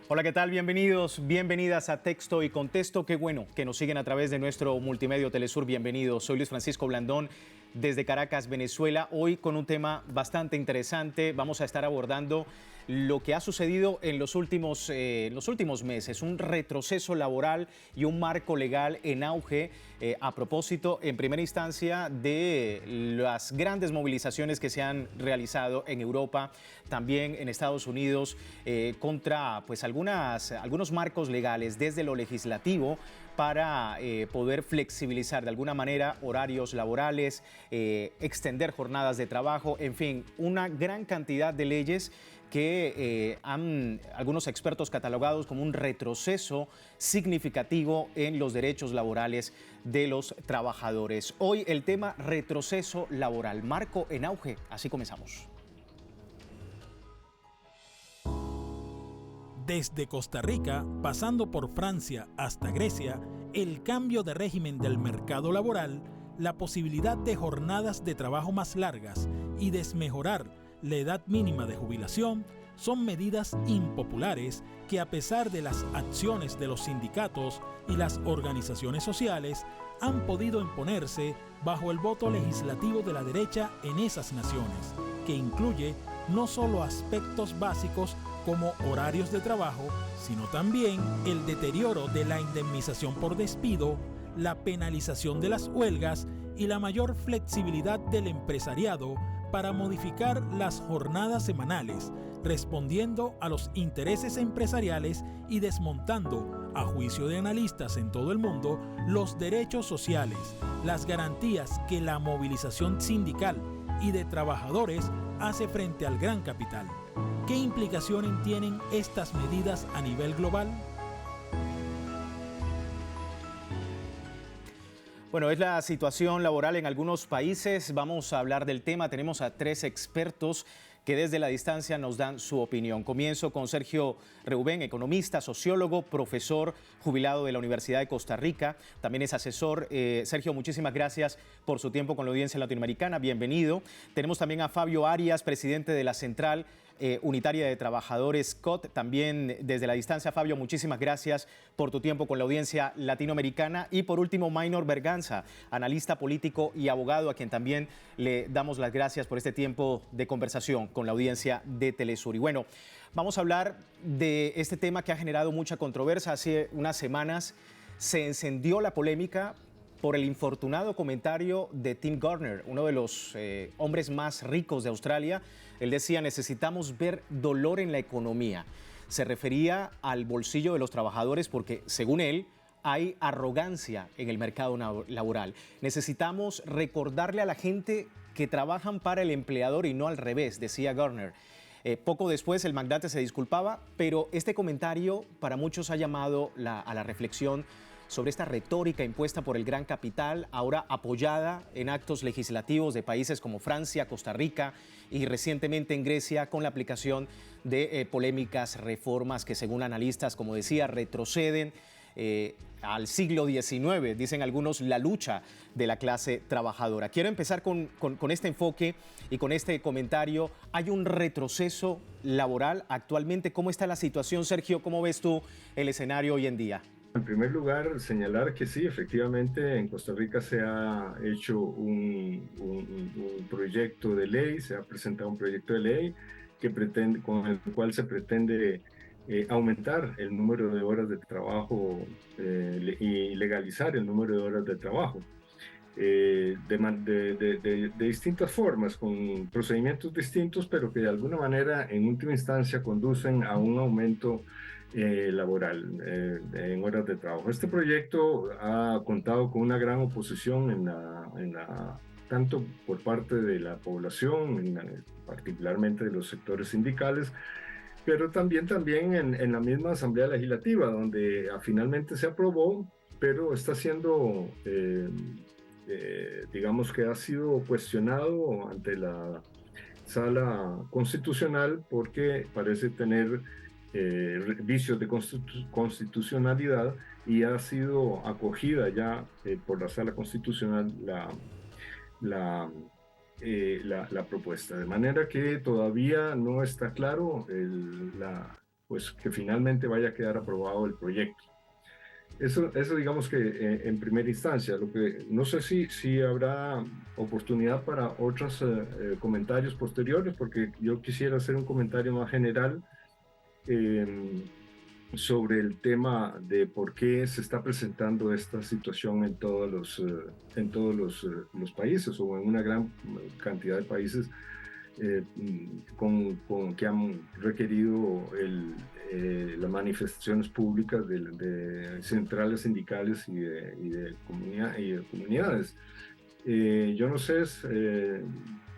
Hola, ¿qué tal? Bienvenidos, bienvenidas a Texto y Contexto. Qué bueno que nos siguen a través de nuestro multimedio Telesur. Bienvenidos. Soy Luis Francisco Blandón desde Caracas, Venezuela. Hoy con un tema bastante interesante. Vamos a estar abordando lo que ha sucedido en los últimos meses. Un retroceso laboral y un marco legal en auge a propósito, en primera instancia, de las grandes movilizaciones que se han realizado en Europa, también en Estados Unidos, contra pues algunos marcos legales desde lo legislativo para poder flexibilizar de alguna manera horarios laborales, extender jornadas de trabajo, en fin, una gran cantidad de leyes que han algunos expertos catalogados como un retroceso significativo en los derechos laborales de los trabajadores. Hoy el tema retroceso laboral, marco en auge. Así comenzamos. Desde Costa Rica, pasando por Francia hasta Grecia, el cambio de régimen del mercado laboral, la posibilidad de jornadas de trabajo más largas y desmejorar la edad mínima de jubilación son medidas impopulares que, a pesar de las acciones de los sindicatos y las organizaciones sociales, han podido imponerse bajo el voto legislativo de la derecha en esas naciones, que incluye no solo aspectos básicos como horarios de trabajo, sino también el deterioro de la indemnización por despido, la penalización de las huelgas y la mayor flexibilidad del empresariado para modificar las jornadas semanales, respondiendo a los intereses empresariales y desmontando, a juicio de analistas en todo el mundo, los derechos sociales, las garantías que la movilización sindical y de trabajadores hace frente al gran capital. ¿Qué implicaciones tienen estas medidas a nivel global? Bueno, es la situación laboral en algunos países. Vamos a hablar del tema. Tenemos a 3 expertos que desde la distancia nos dan su opinión. Comienzo con Sergio Reubén, economista, sociólogo, profesor jubilado de la Universidad de Costa Rica. También es asesor. Sergio, muchísimas gracias por su tiempo con la audiencia latinoamericana. Bienvenido. Tenemos también a Fabio Arias, presidente de la Central Unitaria de Trabajadores COT. También desde la distancia, Fabio, muchísimas gracias por tu tiempo con la audiencia latinoamericana. Y por último, Maynor Berganza, analista político y abogado, a quien también le damos las gracias por este tiempo de conversación con la audiencia de Telesur. Y bueno, vamos a hablar de este tema que ha generado mucha controversia. Hace unas semanas se encendió la polémica por el infortunado comentario de Tim Gardner, uno de los hombres más ricos de Australia. Él decía: necesitamos ver dolor en la economía. Se refería al bolsillo de los trabajadores porque, según él, hay arrogancia en el mercado laboral. Necesitamos recordarle a la gente que trabajan para el empleador y no al revés, decía Gardner. Poco después el magnate se disculpaba, pero este comentario para muchos ha llamado a la reflexión sobre esta retórica impuesta por el gran capital, ahora apoyada en actos legislativos de países como Francia, Costa Rica y recientemente en Grecia, con la aplicación de polémicas reformas que, según analistas, como decía, retroceden al siglo XIX, dicen algunos, la lucha de la clase trabajadora. Quiero empezar con este enfoque y con este comentario. ¿Hay un retroceso laboral actualmente? ¿Cómo está la situación, Sergio? ¿Cómo ves tú el escenario hoy en día? En primer lugar, señalar que sí, efectivamente, en Costa Rica se ha hecho un proyecto de ley, se ha presentado un proyecto de ley con el cual se pretende aumentar el número de horas de trabajo y legalizar el número de horas de trabajo. De distintas formas, con procedimientos distintos, pero que de alguna manera en última instancia conducen a un aumento laboral en horas de trabajo. Este proyecto ha contado con una gran oposición tanto por parte de la población, particularmente de los sectores sindicales, pero también en la misma Asamblea Legislativa, donde finalmente se aprobó, pero está siendo digamos que ha sido cuestionado ante la Sala Constitucional porque parece tener vicios de constitucionalidad, y ha sido acogida ya por la Sala Constitucional la propuesta. De manera que todavía no está claro pues que finalmente vaya a quedar aprobado el proyecto. Eso digamos que en primera instancia. Lo que no sé si habrá oportunidad para otros comentarios posteriores, porque yo quisiera hacer un comentario más general eh, sobre el tema de por qué se está presentando esta situación en todos los países o en una gran cantidad de países que han requerido las manifestaciones públicas de centrales sindicales y de comunidades. Yo no sé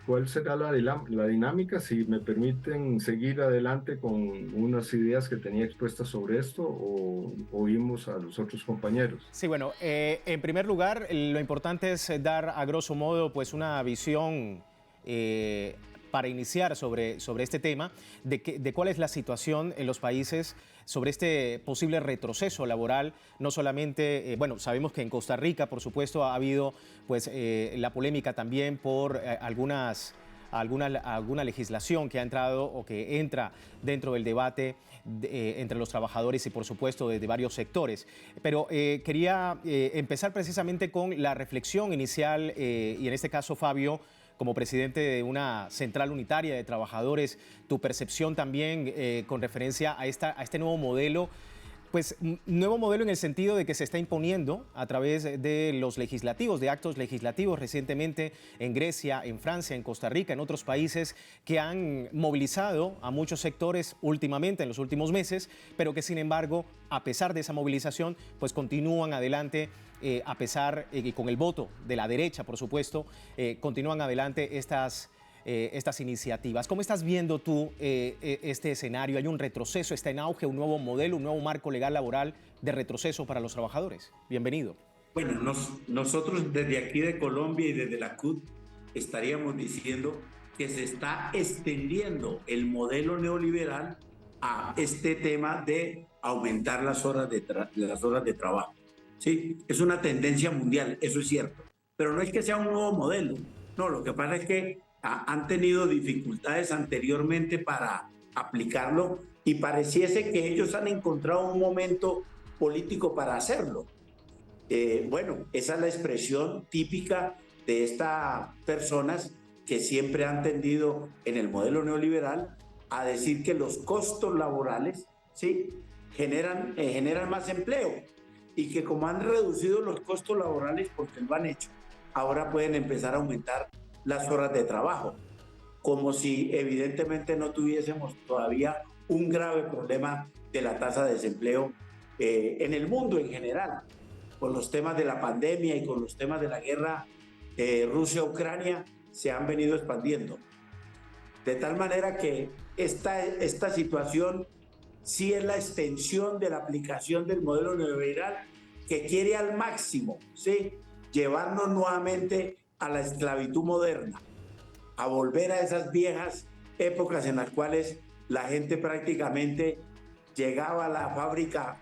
cuál será la dinámica, si me permiten seguir adelante con unas ideas que tenía expuestas sobre esto o oímos a los otros compañeros. Sí, bueno, en primer lugar, lo importante es dar a grosso modo pues una visión para iniciar sobre este tema, de cuál es la situación en los países sobre este posible retroceso laboral. No solamente, bueno, sabemos que en Costa Rica, por supuesto, ha habido pues la polémica también por alguna legislación que ha entrado o que entra dentro del debate entre los trabajadores y, por supuesto, de varios sectores. Pero quería empezar precisamente con la reflexión inicial y en este caso, Fabio, como presidente de una central unitaria de trabajadores, tu percepción también con referencia a este nuevo modelo, pues nuevo modelo en el sentido de que se está imponiendo a través de los legislativos, de actos legislativos recientemente en Grecia, en Francia, en Costa Rica, en otros países que han movilizado a muchos sectores últimamente, en los últimos meses, pero que sin embargo, a pesar de esa movilización, pues continúan adelante a pesar y con el voto de la derecha, por supuesto, continúan adelante estas iniciativas. ¿Cómo estás viendo tú este escenario? ¿Hay un retroceso? ¿Está en auge un nuevo modelo, un nuevo marco legal laboral de retroceso para los trabajadores? Bienvenido. Bueno, nosotros desde aquí de Colombia y desde la CUT estaríamos diciendo que se está extendiendo el modelo neoliberal a este tema de aumentar las horas de trabajo. Sí, es una tendencia mundial, eso es cierto, pero no es que sea un nuevo modelo. No, lo que pasa es que han tenido dificultades anteriormente para aplicarlo y pareciese que ellos han encontrado un momento político para hacerlo. Bueno, esa es la expresión típica de estas personas que siempre han tendido en el modelo neoliberal a decir que los costos laborales, ¿sí?, generan más empleo y que como han reducido los costos laborales porque lo han hecho, ahora pueden empezar a aumentar las horas de trabajo, como si evidentemente no tuviésemos todavía un grave problema de la tasa de desempleo en el mundo en general, con los temas de la pandemia y con los temas de la guerra Rusia-Ucrania se han venido expandiendo. De tal manera que esta situación sí es la extensión de la aplicación del modelo neoliberal que quiere al máximo, ¿sí?, llevarnos nuevamente a la esclavitud moderna, a volver a esas viejas épocas en las cuales la gente prácticamente llegaba a la fábrica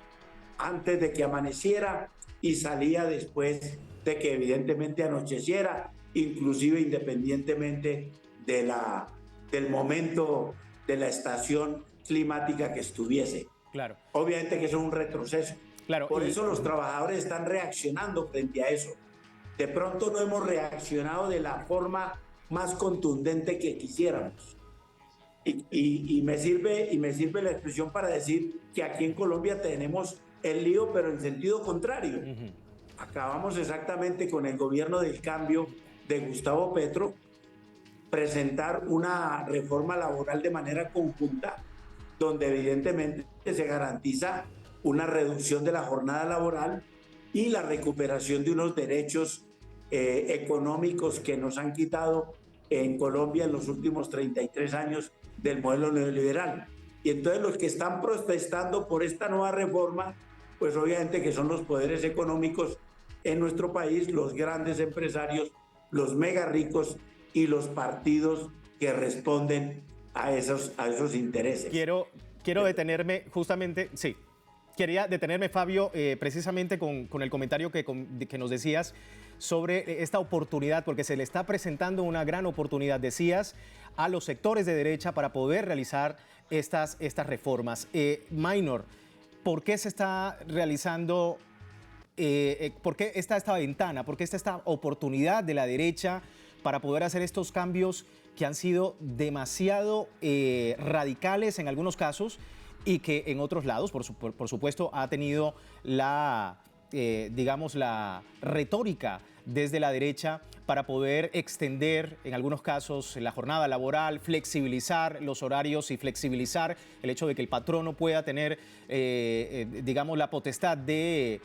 antes de que amaneciera y salía después de que evidentemente anocheciera, inclusive independientemente del momento de la estación climática que estuviese. Claro. Obviamente que eso es un retroceso. Claro. Por eso los trabajadores están reaccionando frente a eso. De pronto no hemos reaccionado de la forma más contundente que quisiéramos. Y me sirve la expresión para decir que aquí en Colombia tenemos el lío, pero en sentido contrario. Acabamos exactamente con el gobierno del cambio de Gustavo Petro presentar una reforma laboral de manera conjunta, donde evidentemente se garantiza una reducción de la jornada laboral y la recuperación de unos derechos económicos que nos han quitado en Colombia en los últimos 33 años del modelo neoliberal. Y entonces los que están protestando por esta nueva reforma, pues obviamente que son los poderes económicos en nuestro país, los grandes empresarios, los mega ricos y los partidos que responden a esos intereses. Quiero detenerme justamente, sí, quería detenerme, Fabio, precisamente con el comentario que nos decías sobre esta oportunidad, porque se le está presentando una gran oportunidad, decías, a los sectores de derecha para poder realizar estas reformas. Maynor, ¿por qué se está realizando, por qué está esta ventana, por qué está esta oportunidad de la derecha para poder hacer estos cambios que han sido demasiado radicales en algunos casos y que en otros lados, por supuesto, ha tenido la, digamos, la retórica desde la derecha para poder extender, en algunos casos, la jornada laboral, flexibilizar los horarios y flexibilizar el hecho de que el patrono pueda tener, digamos, la potestad de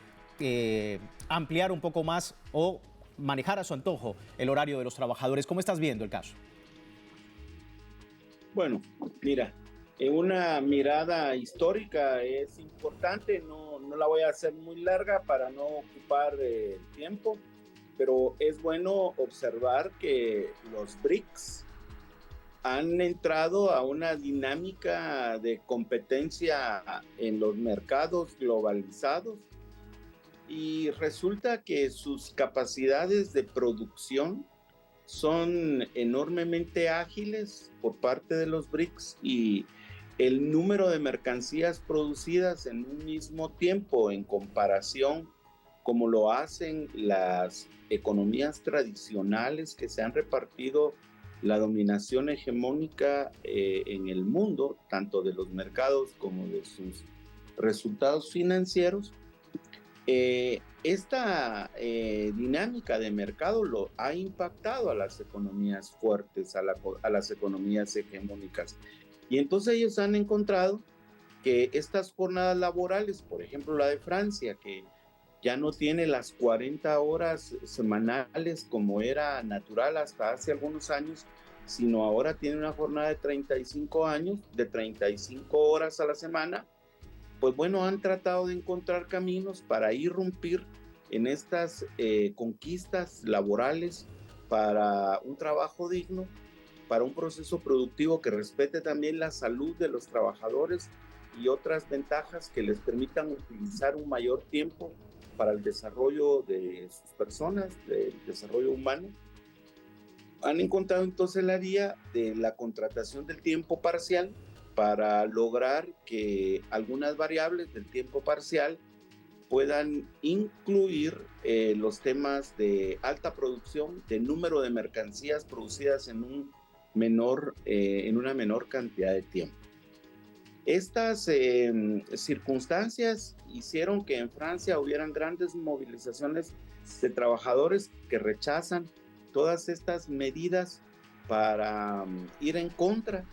ampliar un poco más o manejar a su antojo el horario de los trabajadores? ¿Cómo estás viendo el caso? Bueno, mira, en una mirada histórica es importante, no la voy a hacer muy larga para no ocupar el tiempo, pero es bueno observar que los BRICS han entrado a una dinámica de competencia en los mercados globalizados y resulta que sus capacidades de producción son enormemente ágiles por parte de los BRICS y el número de mercancías producidas en un mismo tiempo en comparación como lo hacen las economías tradicionales que se han repartido la dominación hegemónica en el mundo, tanto de los mercados como de sus resultados financieros. Esta dinámica de mercado lo ha impactado a las economías fuertes, a las economías hegemónicas. Y entonces ellos han encontrado que estas jornadas laborales, por ejemplo la de Francia, que ya no tiene las 40 horas semanales como era natural hasta hace algunos años, sino ahora tiene una jornada de 35 horas a la semana. Pues bueno, han tratado de encontrar caminos para irrumpir en estas conquistas laborales para un trabajo digno, para un proceso productivo que respete también la salud de los trabajadores y otras ventajas que les permitan utilizar un mayor tiempo para el desarrollo de sus personas, del desarrollo humano. Han encontrado entonces la vía de la contratación del tiempo parcial para lograr que algunas variables del tiempo parcial puedan incluir los temas de alta producción, de número de mercancías producidas en una menor cantidad de tiempo. Estas circunstancias hicieron que en Francia hubieran grandes movilizaciones de trabajadores que rechazan todas estas medidas para ir en contra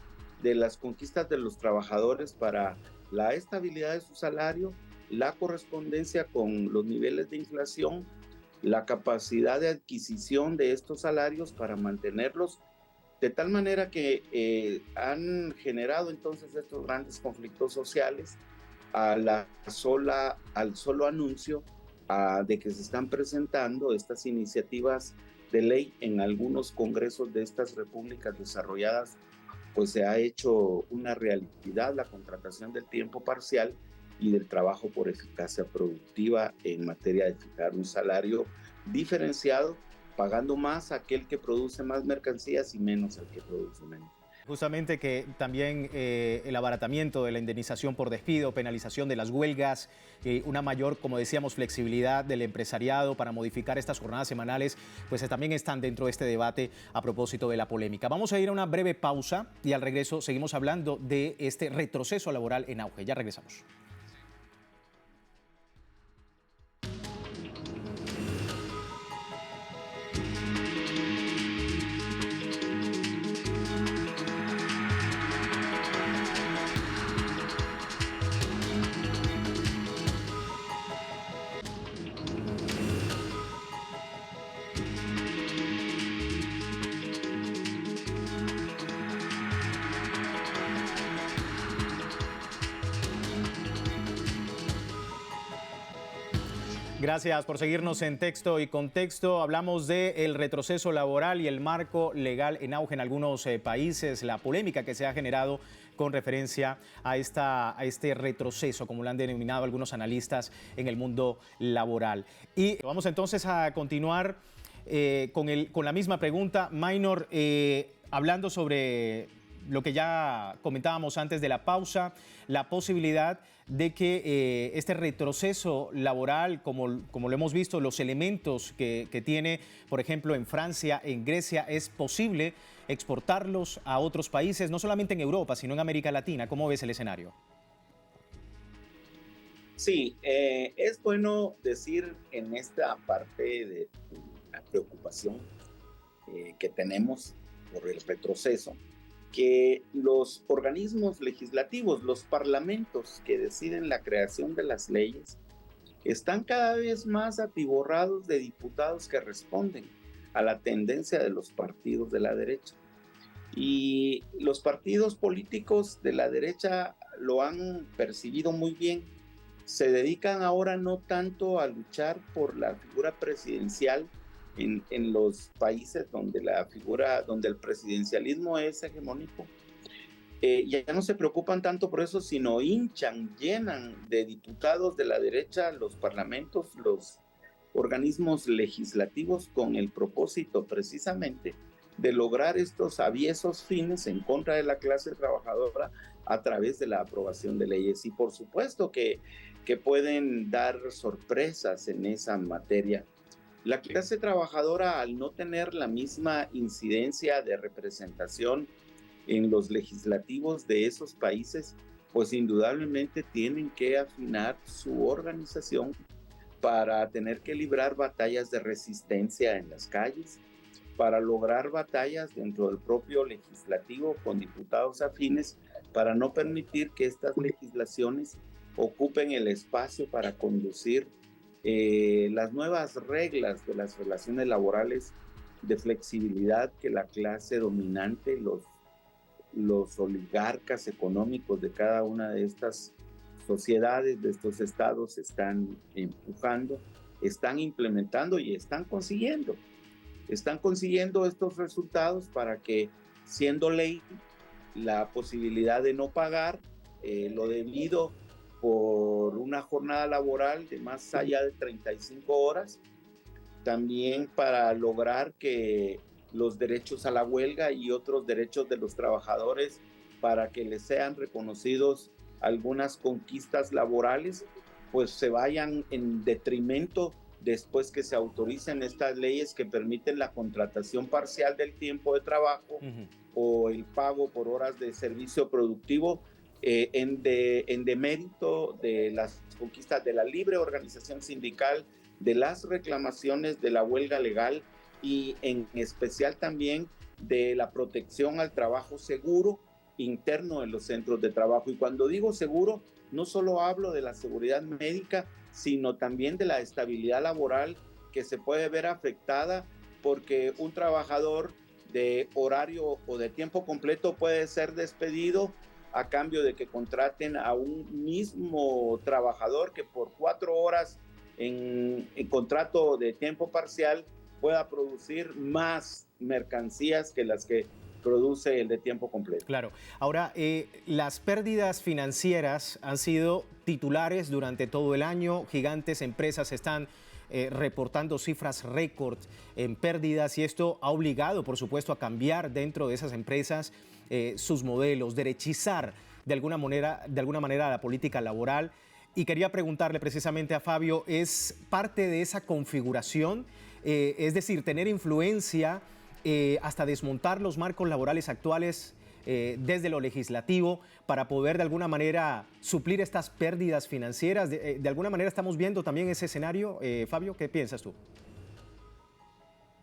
de las conquistas de los trabajadores para la estabilidad de su salario, la correspondencia con los niveles de inflación, la capacidad de adquisición de estos salarios para mantenerlos, de tal manera que han generado entonces estos grandes conflictos sociales al solo anuncio de que se están presentando estas iniciativas de ley en algunos congresos de estas repúblicas desarrolladas. Pues se ha hecho una realidad la contratación del tiempo parcial y del trabajo por eficacia productiva en materia de fijar un salario diferenciado, pagando más a aquel que produce más mercancías y menos al que produce menos. Justamente que también el abaratamiento de la indemnización por despido, penalización de las huelgas, una mayor, como decíamos, flexibilidad del empresariado para modificar estas jornadas semanales, pues también están dentro de este debate a propósito de la polémica. Vamos a ir a una breve pausa y al regreso seguimos hablando de este retroceso laboral en auge. Ya regresamos. Gracias por seguirnos en Texto y Contexto. Hablamos del retroceso laboral y el marco legal en auge en algunos países, la polémica que se ha generado con referencia a este retroceso, como lo han denominado algunos analistas en el mundo laboral. Y vamos entonces a continuar con la misma pregunta. Maynor, hablando sobre lo que ya comentábamos antes de la pausa, la posibilidad de que este retroceso laboral, como lo hemos visto, los elementos que tiene, por ejemplo, en Francia, en Grecia, es posible exportarlos a otros países, no solamente en Europa, sino en América Latina. ¿Cómo ves el escenario? Sí, es bueno decir en esta parte de la preocupación que tenemos por el retroceso, que los organismos legislativos, los parlamentos que deciden la creación de las leyes, están cada vez más atiborrados de diputados que responden a la tendencia de los partidos de la derecha. Y los partidos políticos de la derecha lo han percibido muy bien. Se dedican ahora no tanto a luchar por la figura presidencial en los países donde donde el presidencialismo es hegemónico. Ya no se preocupan tanto por eso, sino llenan de diputados de la derecha los parlamentos, los organismos legislativos, con el propósito precisamente de lograr estos aviesos fines en contra de la clase trabajadora a través de la aprobación de leyes. Y por supuesto que pueden dar sorpresas en esa materia. La clase trabajadora, al no tener la misma incidencia de representación en los legislativos de esos países, pues indudablemente tienen que afinar su organización para tener que librar batallas de resistencia en las calles, para lograr batallas dentro del propio legislativo con diputados afines, para no permitir que estas legislaciones ocupen el espacio para conducir las nuevas reglas de las relaciones laborales de flexibilidad que la clase dominante, los oligarcas económicos de cada una de estas sociedades, de estos estados, están empujando, están implementando y están consiguiendo estos resultados para que, siendo ley, la posibilidad de no pagar lo debido por una jornada laboral de más allá de 35 horas, también para lograr que los derechos a la huelga y otros derechos de los trabajadores, para que les sean reconocidos algunas conquistas laborales, pues se vayan en detrimento después que se autoricen estas leyes que permiten la contratación parcial del tiempo de trabajo o el pago por horas de servicio productivo en demérito de las conquistas de la libre organización sindical, de las reclamaciones de la huelga legal y en especial también de la protección al trabajo seguro interno en los centros de trabajo. Y cuando digo seguro, no solo hablo de la seguridad médica, sino también de la estabilidad laboral que se puede ver afectada porque un trabajador de horario o de tiempo completo puede ser despedido a cambio de que contraten a un mismo trabajador que por 4 horas en contrato de tiempo parcial pueda producir más mercancías que las que produce el de tiempo completo. Claro. Ahora, las pérdidas financieras han sido titulares durante todo el año. Gigantes empresas están reportando cifras récord en pérdidas y esto ha obligado, por supuesto, a cambiar dentro de esas empresas sus modelos, derechizar de alguna manera la política laboral. Y quería preguntarle precisamente a Fabio, ¿es parte de esa configuración? Es decir, tener influencia hasta desmontar los marcos laborales actuales desde lo legislativo para poder de alguna manera suplir estas pérdidas financieras. De alguna manera estamos viendo también ese escenario. Fabio, ¿qué piensas tú?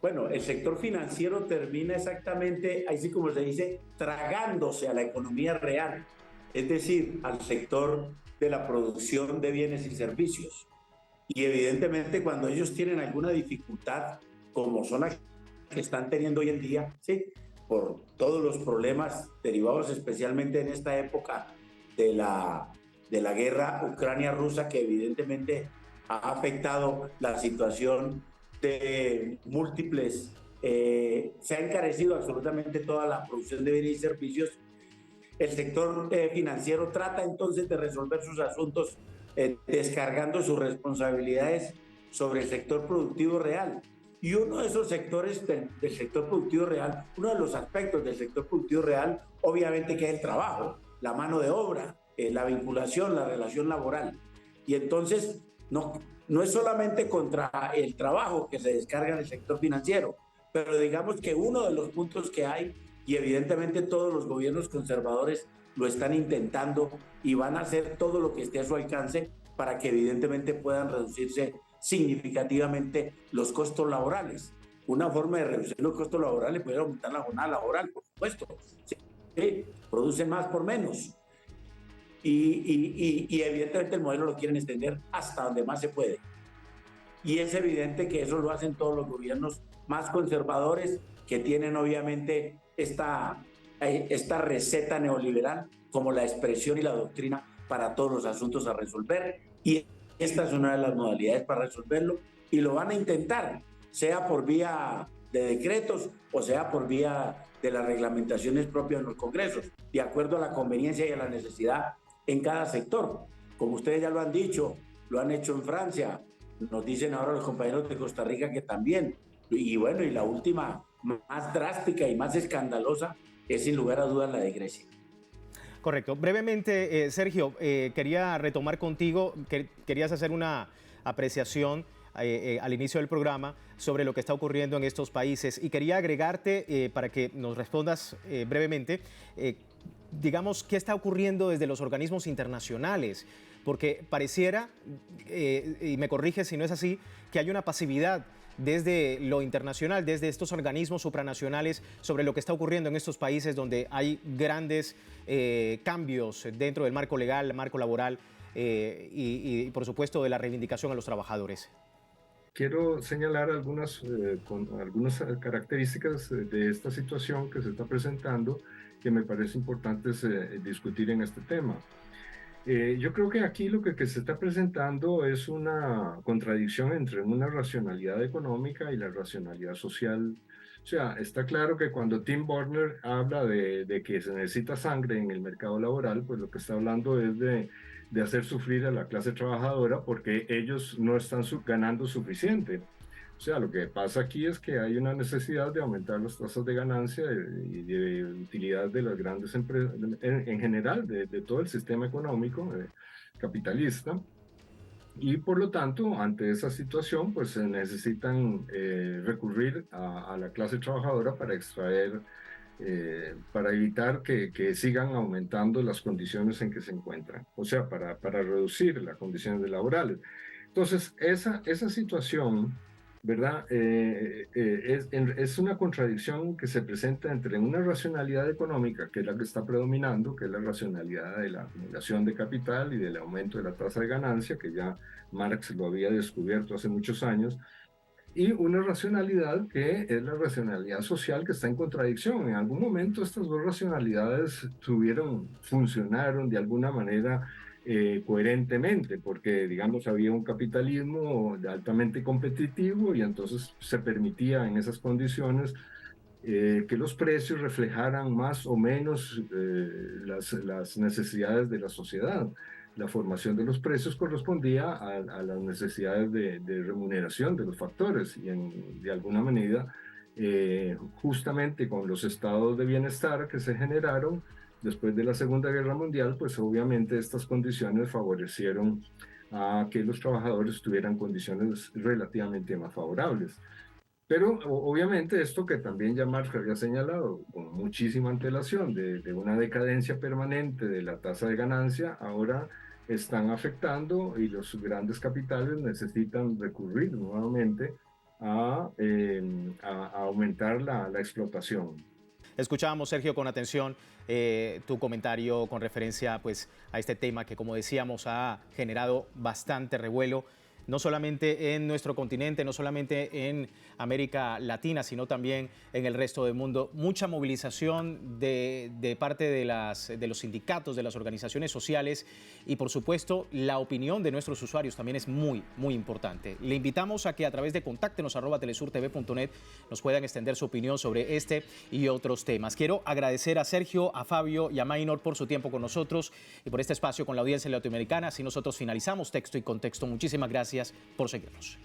Bueno, el sector financiero termina exactamente, así como se dice, tragándose a la economía real, es decir, al sector de la producción de bienes y servicios. Y evidentemente cuando ellos tienen alguna dificultad, como son las que están teniendo hoy en día, ¿sí?, por todos los problemas derivados especialmente en esta época de la guerra ucrania-rusa, que evidentemente ha afectado la situación de múltiples, se ha encarecido absolutamente toda la producción de bienes y servicios. el sector financiero trata entonces de resolver sus asuntos descargando sus responsabilidades sobre el sector productivo real. Y uno de esos sectores del sector productivo real, uno de los aspectos del sector productivo real, obviamente que es el trabajo, la mano de obra, la vinculación, la relación laboral. Y entonces no es solamente contra el trabajo que se descarga en el sector financiero, pero digamos que uno de los puntos que hay, y evidentemente todos los gobiernos conservadores lo están intentando y van a hacer todo lo que esté a su alcance para que evidentemente puedan reducirse significativamente los costos laborales. Una forma de reducir los costos laborales puede aumentar la jornada laboral, por supuesto. Sí, producen más por menos. Y evidentemente el modelo lo quieren extender hasta donde más se puede. Y es evidente que eso lo hacen todos los gobiernos más conservadores que tienen obviamente esta receta neoliberal como la expresión y la doctrina para todos los asuntos a resolver. Y esta es una de las modalidades para resolverlo y lo van a intentar, sea por vía de decretos o sea por vía de las reglamentaciones propias en los congresos, de acuerdo a la conveniencia y a la necesidad en cada sector. Como ustedes ya lo han dicho, lo han hecho en Francia, nos dicen ahora los compañeros de Costa Rica que también. Y bueno, y la última más drástica y más escandalosa es sin lugar a dudas la de Grecia. Correcto. Brevemente, Sergio, quería retomar contigo, querías hacer una apreciación al inicio del programa sobre lo que está ocurriendo en estos países y quería agregarte para que nos respondas brevemente, digamos, qué está ocurriendo desde los organismos internacionales, porque pareciera, y me corrige si no es así, que hay una pasividad desde lo internacional, desde estos organismos supranacionales sobre lo que está ocurriendo en estos países donde hay grandes cambios dentro del marco legal, marco laboral y por supuesto de la reivindicación a los trabajadores. Quiero señalar algunas características de esta situación que se está presentando que me parece importante discutir en este tema. Yo creo que aquí lo que se está presentando es una contradicción entre una racionalidad económica y la racionalidad social. O sea, está claro que cuando Tim Börner habla de que se necesita sangre en el mercado laboral, pues lo que está hablando es de hacer sufrir a la clase trabajadora porque ellos no están ganando suficiente. O sea, lo que pasa aquí es que hay una necesidad de aumentar las tasas de ganancia y de utilidad de las grandes empresas, en general, de todo el sistema económico capitalista. Y por lo tanto, ante esa situación, pues se necesitan recurrir a la clase trabajadora para extraer, para evitar que sigan aumentando las condiciones en que se encuentran. O sea, para reducir las condiciones laborales. Entonces, esa situación, ¿verdad? Es una contradicción que se presenta entre una racionalidad económica, que es la que está predominando, que es la racionalidad de la acumulación de capital y del aumento de la tasa de ganancia, que ya Marx lo había descubierto hace muchos años, y una racionalidad que es la racionalidad social que está en contradicción. En algún momento estas dos racionalidades funcionaron de alguna manera coherentemente, porque digamos había un capitalismo altamente competitivo y entonces se permitía en esas condiciones que los precios reflejaran más o menos las necesidades de la sociedad. La formación de los precios correspondía a las necesidades de remuneración de los factores y de alguna medida justamente con los estados de bienestar que se generaron después de la Segunda Guerra Mundial, pues obviamente estas condiciones favorecieron a que los trabajadores tuvieran condiciones relativamente más favorables. Pero obviamente esto que también ya Marx había señalado con muchísima antelación de una decadencia permanente de la tasa de ganancia, ahora están afectando y los grandes capitales necesitan recurrir nuevamente a aumentar la explotación. Escuchábamos, Sergio, con atención tu comentario con referencia pues, a este tema que, como decíamos, ha generado bastante revuelo no solamente en nuestro continente, no solamente en América Latina, sino también en el resto del mundo. Mucha movilización de parte de los sindicatos, de las organizaciones sociales y, por supuesto, la opinión de nuestros usuarios también es muy, muy importante. Le invitamos a que a través de contáctenos@telesurtv.net nos puedan extender su opinión sobre este y otros temas. Quiero agradecer a Sergio, a Fabio y a Maynor por su tiempo con nosotros y por este espacio con la audiencia latinoamericana. Así nosotros finalizamos Texto y Contexto. Muchísimas gracias por seguirnos.